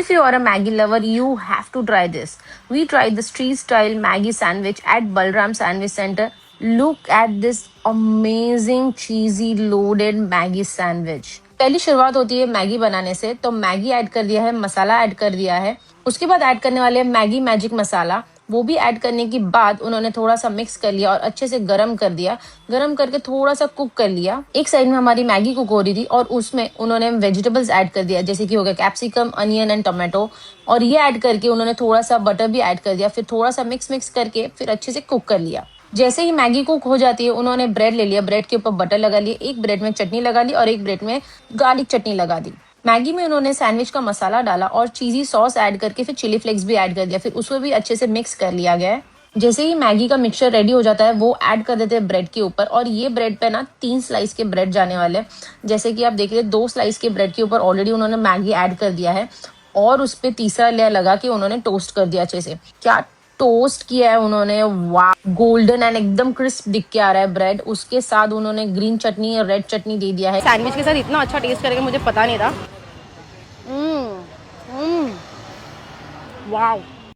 If you are a Maggie lover, you have to try this. We tried the street style Maggie sandwich at Balram Sandwich Center. Look at this amazing cheesy loaded Maggie sandwich. पहली शुरुआत होती है Maggi बनाने से, तो Maggi add कर दिया है, मसाला ऐड कर दिया है, उसके बाद ऐड करने वाले हैं मैगी मैजिक मसाला। वो भी ऐड करने के बाद उन्होंने थोड़ा सा मिक्स कर लिया और अच्छे से गरम कर दिया। गरम करके थोड़ा सा कुक कर लिया। एक साइड में हमारी मैगी कुक हो रही थी और उसमें उन्होंने वेजिटेबल्स ऐड कर दिया, जैसे कि हो गया कैप्सिकम, अनियन एंड टोमेटो, और ये ऐड करके उन्होंने थोड़ा सा बटर भी ऐड कर दिया। फिर थोड़ा सा मिक्स करके फिर अच्छे से कुक कर लिया। जैसे ही मैगी कुक हो जाती है, उन्होंने ब्रेड ले लिया, ब्रेड के ऊपर बटर लगा लिया, एक ब्रेड में चटनी लगा ली और एक ब्रेड में गार्लिक चटनी लगा दी। मैगी में उन्होंने सैंडविच का मसाला डाला और चीजी सॉस ऐड करके फिर चिली फ्लेक्स भी ऐड कर दिया। फिर उसको भी अच्छे से मिक्स कर लिया गया है। जैसे ही मैगी का मिक्सचर रेडी हो जाता है, वो ऐड कर देते हैं ब्रेड के ऊपर, और ये ब्रेड पे ना 3 स्लाइस के ब्रेड जाने वाले हैं। जैसे कि आप देख रहे हैं, 2 स्लाइस के ब्रेड के ऊपर ऑलरेडी उन्होंने मैगी ऐड कर दिया है और उस पे तीसरा लेयर लगा के उन्होंने टोस्ट कर दिया अच्छे से। क्या टोस्ट किया है उन्होंने, वाह, गोल्डन एंड एकदम क्रिस्प दिख के आ रहा है ब्रेड। उसके साथ उन्होंने ग्रीन चटनी और रेड चटनी दे दिया है। सैंडविच के साथ इतना अच्छा टेस्ट करेगा मुझे पता नहीं था। वाओ।